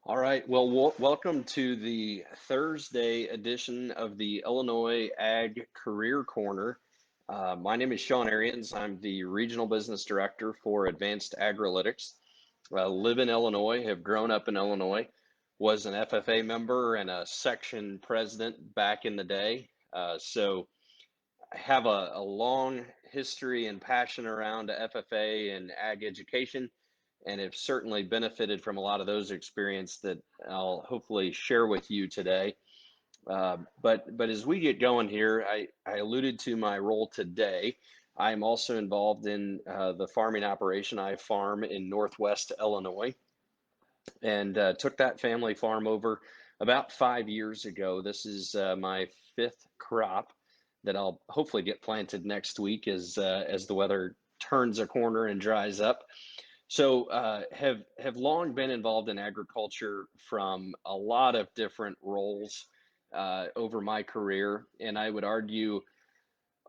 All right. Well, welcome to the Thursday edition of the Illinois Ag Career Corner. My name is Sean Arians. I'm the Regional Business Director for Advanced Agrilytics. Live in Illinois, have grown up in Illinois, was an FFA member and a section president back in the day. So I have a long history and passion around FFA and ag education, and have certainly benefited from a lot of those experience that I'll hopefully share with you today. But as we get going here, I alluded to my role today. I'm also involved in the farming operation. I farm in Northwest Illinois and took that family farm over about 5 years ago. This is my fifth crop that I'll hopefully get planted next week as the weather turns a corner and dries up. So have long been involved in agriculture from a lot of different roles over my career, and I would argue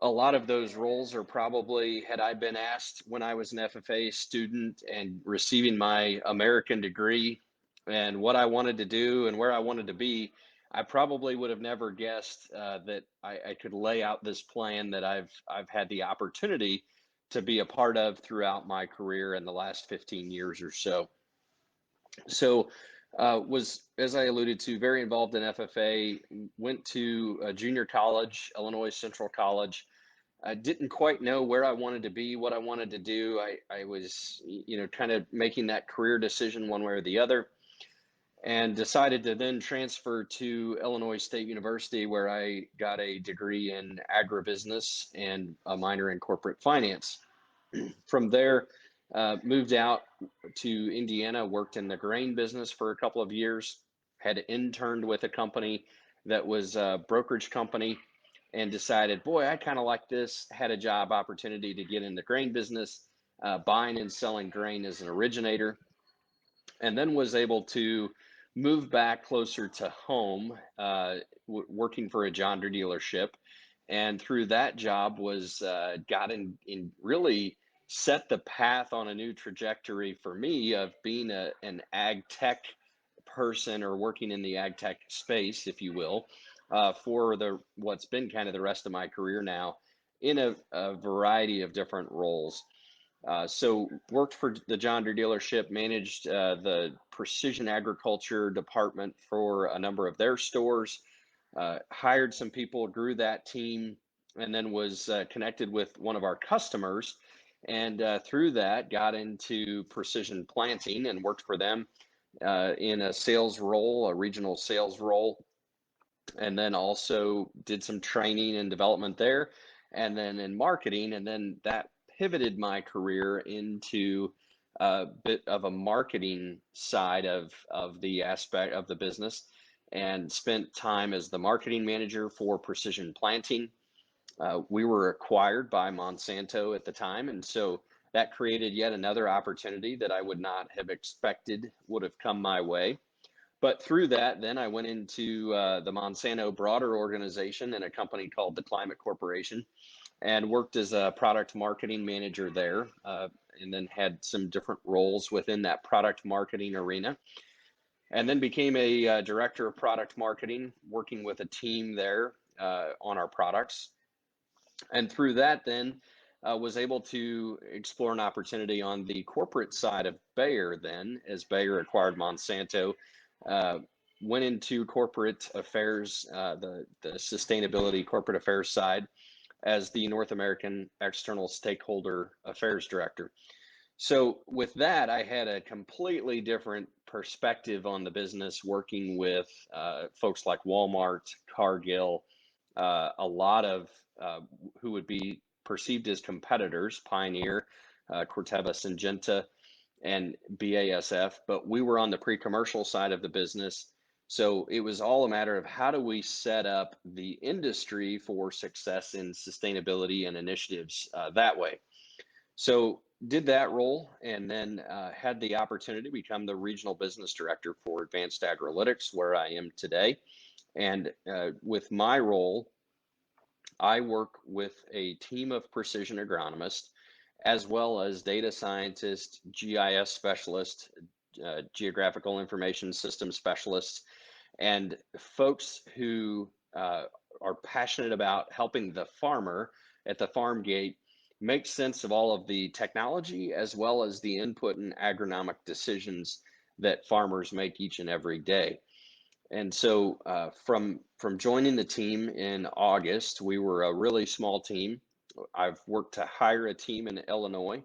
a lot of those roles are probably, had I been asked when I was an FFA student and receiving my American degree and what I wanted to do and where I wanted to be, I probably would have never guessed that I could lay out this plan that I've had the opportunity to be a part of throughout my career in the last 15 years or so. So was, as I alluded to, very involved in FFA, went to a junior college, Illinois Central College. I didn't quite know where I wanted to be, what I wanted to do. I was, kind of making that career decision one way or the other, and decided to then transfer to Illinois State University, where I got a degree in agribusiness and a minor in corporate finance. From there, moved out to Indiana, worked in the grain business for a couple of years, had interned with a company that was a brokerage company, and decided, boy, I kind of like this. Had a job opportunity to get in the grain business, buying and selling grain as an originator, and then was able to move back closer to home, working for a John Deere dealership. And through that job was got in really set the path on a new trajectory for me of being an ag tech person, or working in the ag tech space, if you will, for the what's been kind of the rest of my career now in a variety of different roles. So worked for the John Deere dealership, managed the precision agriculture department for a number of their stores, hired some people, grew that team, and then was connected with one of our customers. And through that, got into precision planting and worked for them in a sales role, a regional sales role, and then also did some training and development there, and then in marketing, and then that pivoted my career into a bit of a marketing side of the aspect of the business, and spent time as the marketing manager for Precision Planting. We were acquired by Monsanto at the time, and so that created yet another opportunity that I would not have expected would have come my way. But through that, then I went into the Monsanto broader organization in a company called the Climate Corporation, and worked as a product marketing manager there, and then had some different roles within that product marketing arena. And then became a director of product marketing, working with a team there on our products. And through that, then was able to explore an opportunity on the corporate side of Bayer, then, as Bayer acquired Monsanto. Uh, Went into corporate affairs, the sustainability corporate affairs side, as the North American External Stakeholder Affairs Director. So with that, I had a completely different perspective on the business, working with folks like Walmart, Cargill, a lot of who would be perceived as competitors, Pioneer, Corteva, Syngenta, and BASF, but we were on the pre-commercial side of the business. So it was all a matter of how do we set up the industry for success in sustainability and initiatives that way. So did that role, and then had the opportunity to become the regional business director for Advanced Agrilytics, where I am today. And with my role, I work with a team of precision agronomists, as well as data scientists, GIS specialists, geographical information system specialists, and folks who are passionate about helping the farmer at the farm gate make sense of all of the technology as well as the input and agronomic decisions that farmers make each and every day. And so from joining the team in August, we were a really small team. I've worked to hire a team in Illinois,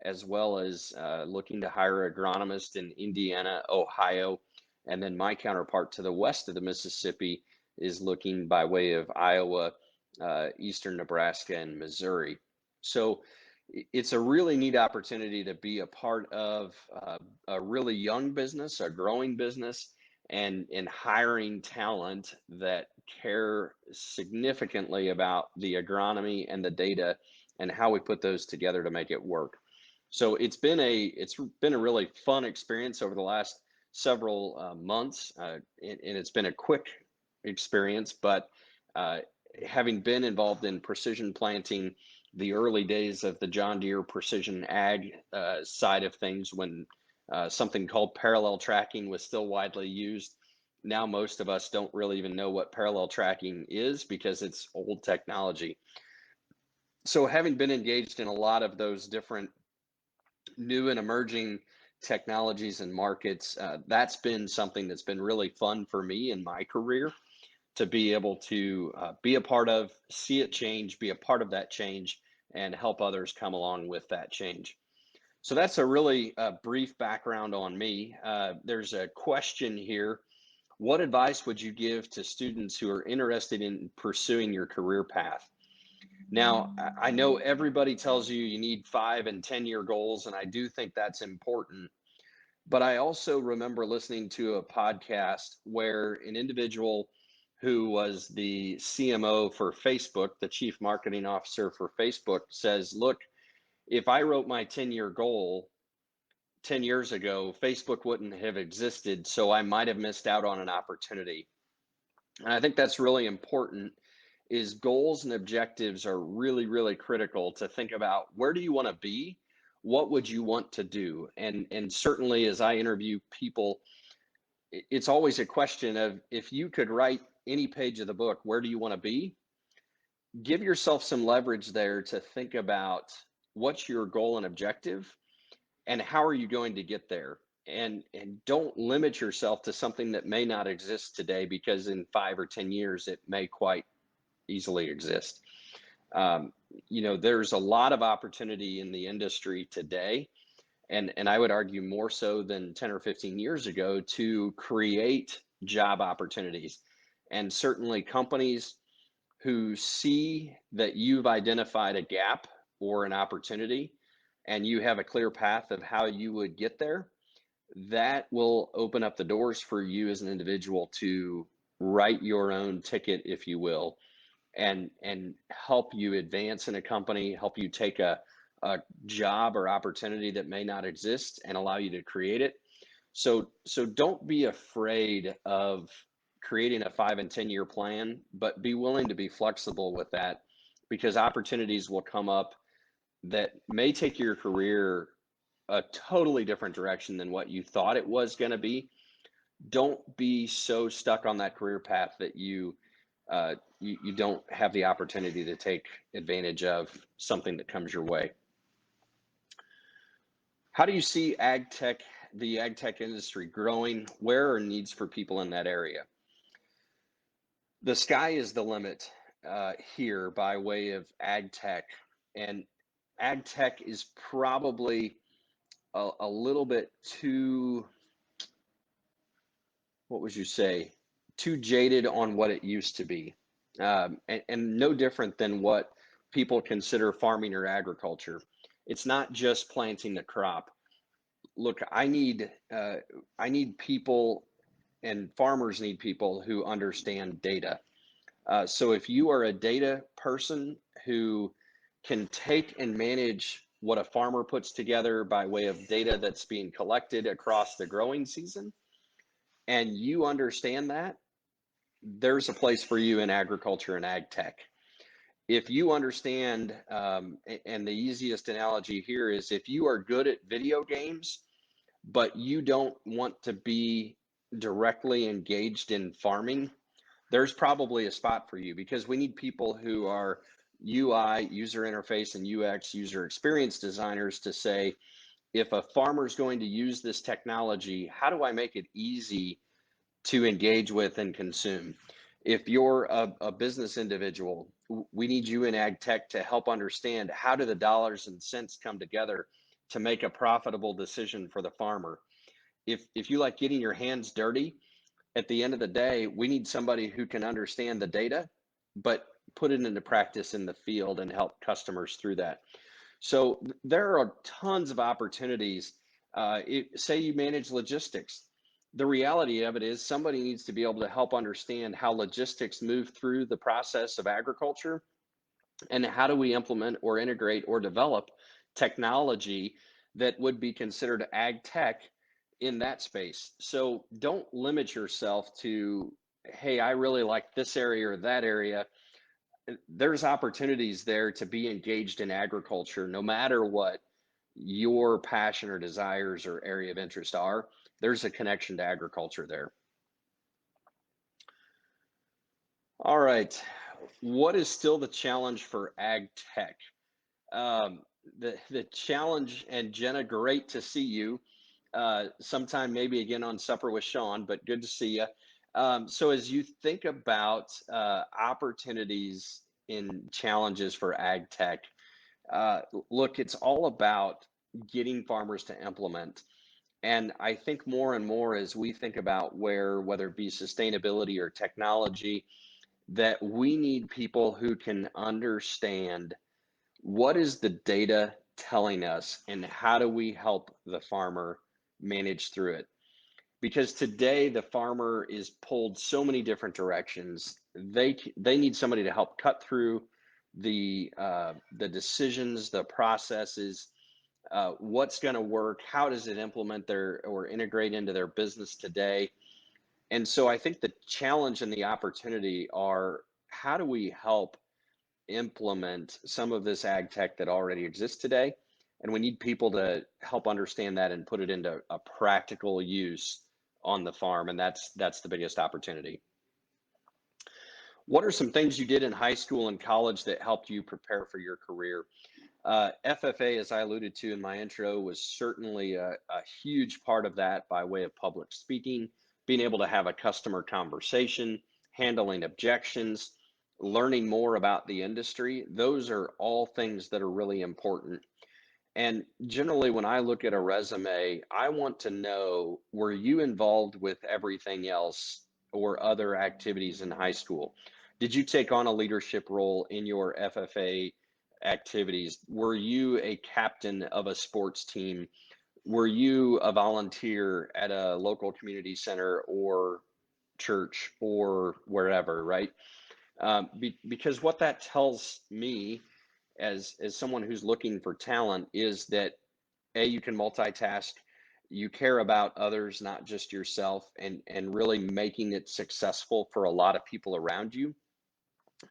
as well as looking to hire agronomists in Indiana, Ohio, and then my counterpart to the west of the Mississippi is looking by way of Iowa, eastern Nebraska, and Missouri. So it's a really neat opportunity to be a part of a really young business, a growing business, and in hiring talent that care significantly about the agronomy and the data and how we put those together to make it work. So it's been a really fun experience over the last several months, and it's been a quick experience. But uh, having been involved in precision planting, the early days of the John Deere precision ag side of things, when something called parallel tracking was still widely used. Now most of us don't really even know what parallel tracking is because it's old technology. So having been engaged in a lot of those different new and emerging technologies and markets, that's been something that's been really fun for me in my career to be able to be a part of, see it change, be a part of that change, and help others come along with that change. So that's a really brief background on me. There's a question here. What advice would you give to students who are interested in pursuing your career path? Now, I know everybody tells you you need 5 and 10 year goals, and I do think that's important. But I also remember listening to a podcast where an individual who was the CMO for Facebook, the chief marketing officer for Facebook, says, look, if I wrote my 10-year goal 10 years ago, Facebook wouldn't have existed, so I might have missed out on an opportunity. And I think that's really important is goals and objectives are really, really critical to think about where do you want to be? What would you want to do? And certainly as I interview people, it's always a question of if you could write any page of the book, where do you want to be? Give yourself some leverage there to think about what's your goal and objective and how are you going to get there? And don't limit yourself to something that may not exist today because in 5 or 10 years it may quite easily exist. Um, there's a lot of opportunity in the industry today, and I would argue more so than 10 or 15 years ago to create job opportunities. And certainly companies who see that you've identified a gap or an opportunity and you have a clear path of how you would get there, that will open up the doors for you as an individual to write your own ticket, if you will, and help you advance in a company, help you take a job or opportunity that may not exist and allow you to create it. So don't be afraid of creating a 5 and 10 year plan, but be willing to be flexible with that because opportunities will come up that may take your career a totally different direction than what you thought it was going to be. Don't be so stuck on that career path that you don't have the opportunity to take advantage of something that comes your way. How do you see the ag tech industry growing? Where are needs for people in that area? The sky is the limit here by way of ag tech, and ag tech is probably a little bit too, what would you say, too jaded on what it used to be, and no different than what people consider farming or agriculture. It's not just planting the crop. Look, I need people, and farmers need people who understand data. So if you are a data person who can take and manage what a farmer puts together by way of data that's being collected across the growing season, and you understand that, there's a place for you in agriculture and ag tech. If you understand, and the easiest analogy here is if you are good at video games, but you don't want to be directly engaged in farming, there's probably a spot for you, because we need people who are UI, user interface, and UX, user experience designers, to say, if a farmer's going to use this technology, how do I make it easy to engage with and consume? If you're a business individual, we need you in ag tech to help understand, how do the dollars and cents come together to make a profitable decision for the farmer? If you like getting your hands dirty, at the end of the day, we need somebody who can understand the data, but put it into practice in the field and help customers through that. So there are tons of opportunities. Say you manage logistics. The reality of it is, somebody needs to be able to help understand how logistics move through the process of agriculture, and how do we implement or integrate or develop technology that would be considered ag tech in that space. So don't limit yourself to, hey, I really like this area or that area. There's opportunities there to be engaged in agriculture, no matter what your passion or desires or area of interest are. There's a connection to agriculture there. All right. What is still the challenge for ag tech? Um, the challenge, and Jenna, great to see you. Sometime maybe again on Supper with Sean, but good to see you. So as you think about opportunities in challenges for ag tech, look, it's all about getting farmers to implement. And I think more and more, as we think about whether it be sustainability or technology, that we need people who can understand, what is the data telling us, and how do we help the farmer manage through it? Because today the farmer is pulled so many different directions. They need somebody to help cut through the decisions, the processes, what's going to work, how does it implement their or integrate into their business today. And so I think the challenge and the opportunity are, how do we help implement some of this ag tech that already exists today? And we need people to help understand that and put it into a practical use on the farm. And that's the biggest opportunity. What are some things you did in high school and college that helped you prepare for your career? FFA, as I alluded to in my intro, was certainly a huge part of that, by way of public speaking, being able to have a customer conversation, handling objections, learning more about the industry. Those are all things that are really important. And generally, when I look at a resume, I want to know, were you involved with everything else or other activities in high school? Did you take on a leadership role in your FFA activities? Were you a captain of a sports team? Were you a volunteer at a local community center or church or wherever, right? Because what that tells me, as someone who's looking for talent, is that, you can multitask, you care about others, not just yourself, and really making it successful for a lot of people around you.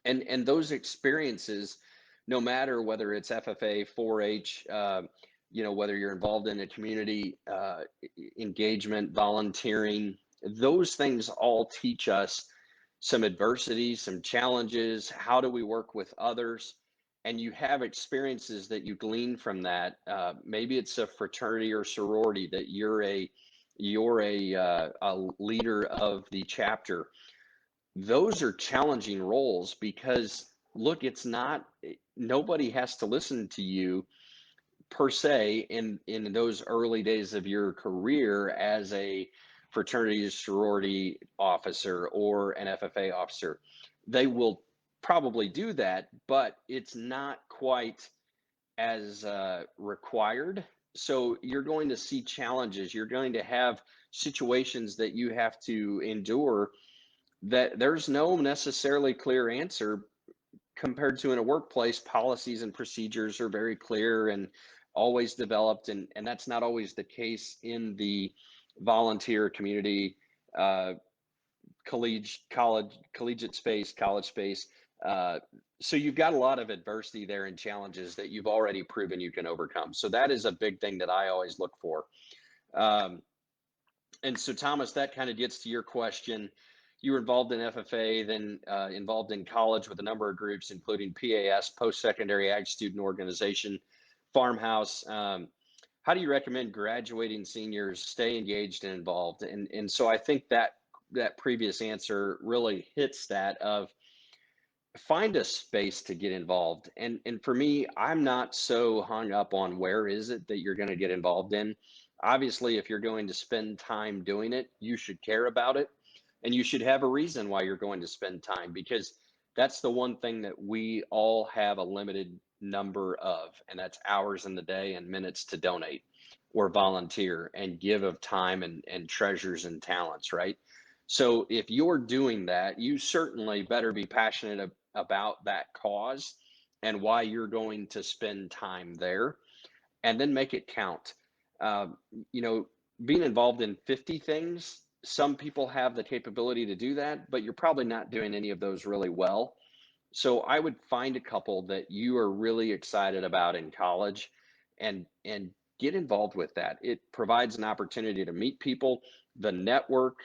And those experiences, no matter whether it's FFA, 4-H, whether you're involved in a community engagement, volunteering, those things all teach us some adversity, some challenges. How do we work with others? And you have experiences that you glean from that. Maybe it's a fraternity or sorority that you're a leader of the chapter. Those are challenging roles, because look, it's not, nobody has to listen to you per se in those early days of your career as a fraternity sorority officer or an FFA officer. They will probably do that, but it's not quite as required. So you're going to see challenges. You're going to have situations that you have to endure, that there's no necessarily clear answer. Compared to in a workplace, policies and procedures are very clear and always developed, and that's not always the case in the volunteer community, uh, collegiate space, college space. uh, so you've got a lot of adversity there and challenges that you've already proven you can overcome. So that is a big thing that I always look for. Um, and so, Thomas, that kind of gets to your question. You were involved in FFA, then involved in college with a number of groups, including PAS, Post-Secondary Ag Student Organization, Farmhouse. How do you recommend graduating seniors stay engaged and involved? And so I think that previous answer really hits that of find a space to get involved. And for me, I'm not so hung up on where is it that you're going to get involved in. Obviously, if you're going to spend time doing it, you should care about it, and you should have a reason why you're going to spend time, because that's the one thing that we all have a limited number of, and that's hours in the day and minutes to donate or volunteer and give of time and treasures and talents, right? So if you're doing that, you certainly better be passionate about that cause and why you're going to spend time there, and then make it count. Um, you know, being involved in 50 things, some people have the capability to do that, but you're probably not doing any of those really well. So I would find a couple that you are really excited about in college, and get involved with that. It provides an opportunity to meet people, the network,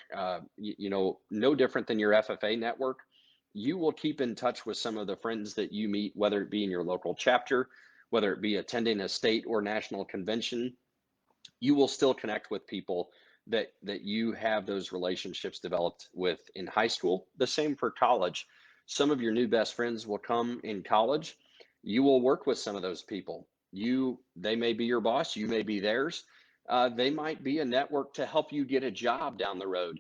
no different than your FFA network. You will keep in touch with some of the friends that you meet, whether it be in your local chapter, whether it be attending a state or national convention. You will still connect with people that you have those relationships developed with in high school. The same for college. Some of your new best friends will come in college. You will work with some of those people. They may be your boss, you may be theirs. They might be a network to help you get a job down the road.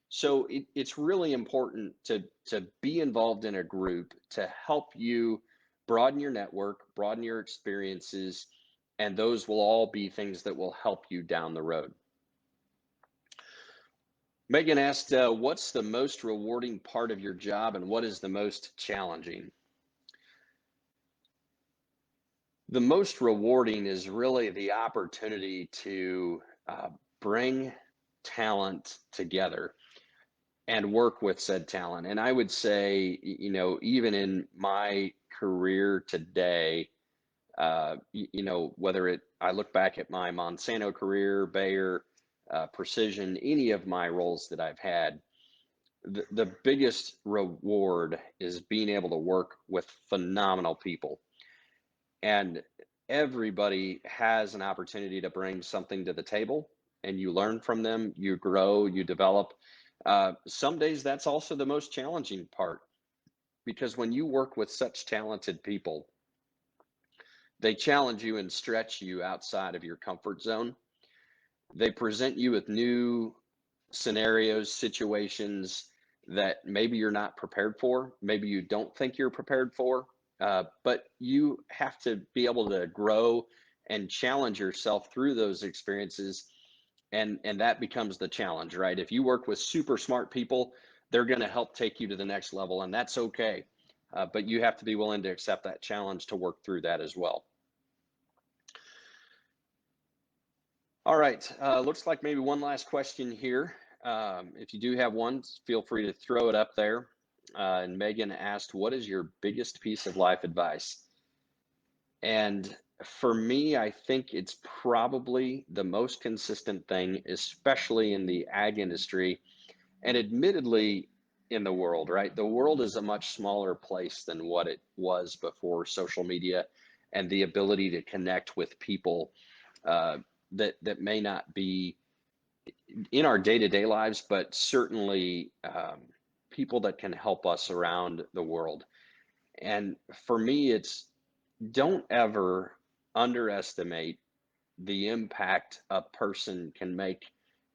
So it's really important to be involved in a group to help you broaden your network, broaden your experiences, and those will all be things that will help you down the road. Megan asked, what's the most rewarding part of your job and what is the most challenging? The most rewarding is really the opportunity to bring talent together and work with said talent. And I would say, even in my career today, whether I look back at my Monsanto career, Bayer, Precision, any of my roles that I've had, the biggest reward is being able to work with phenomenal people. And everybody has an opportunity to bring something to the table, and you learn from them, you grow, you develop. Some days that's also the most challenging part, because when you work with such talented people, they challenge you and stretch you outside of your comfort zone. They present you with new scenarios, situations that maybe you're not prepared for, maybe you don't think you're prepared for, but you have to be able to grow and challenge yourself through those experiences, and that becomes the challenge, right? If you work with super smart people, they're going to help take you to the next level, and that's okay. But you have to be willing to accept that challenge to work through that as well. All right, looks like maybe one last question here. If you do have one, feel free to throw it up there. And Megan asked, what is your biggest piece of life advice? And for me, I think it's probably the most consistent thing, especially in the ag industry and admittedly in the world, right? The world is a much smaller place than what it was before social media and the ability to connect with people uh, that may not be in our day-to-day lives, but certainly people that can help us around the world. And for me, it's don't ever underestimate the impact a person can make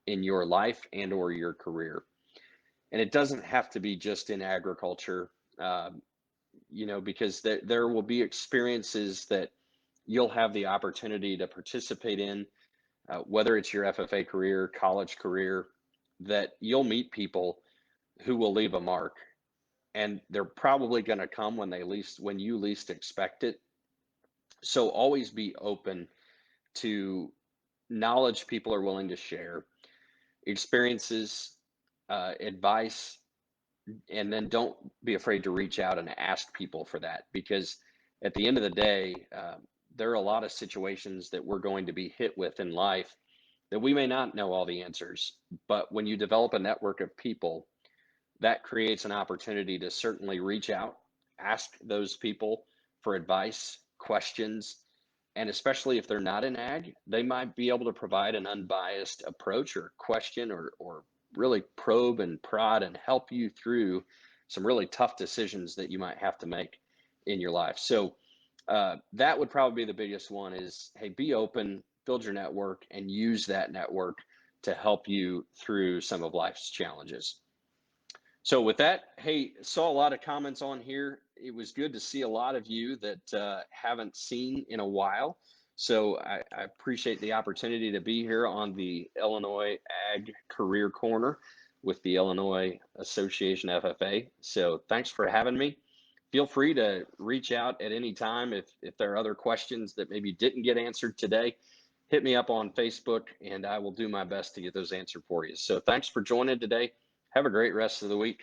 in your life and or your career. And it doesn't have to be just in agriculture, uh, because there will be experiences that you'll have the opportunity to participate in, whether it's your FFA career, college career, that you'll meet people who will leave a mark, and they're probably going to come when you least expect it. So always be open to knowledge people are willing to share, experiences, advice, and then don't be afraid to reach out and ask people for that, because at the end of the day, there are a lot of situations that we're going to be hit with in life, that we may not know all the answers, but when you develop a network of people, that creates an opportunity to certainly reach out, ask those people for advice, questions, and especially if they're not in ag, they might be able to provide an unbiased approach or question or really probe and prod and help you through some really tough decisions that you might have to make in your life. So that would probably be the biggest one is, hey, be open, build your network, and use that network to help you through some of life's challenges. So with that, hey, saw a lot of comments on here. It was good to see a lot of you that haven't seen in a while. So I appreciate the opportunity to be here on the Illinois Ag Career Corner with the Illinois Association FFA. So thanks for having me. Feel free to reach out at any time if there are other questions that maybe didn't get answered today. Hit me up on Facebook and I will do my best to get those answered for you. So thanks for joining today. Have a great rest of the week.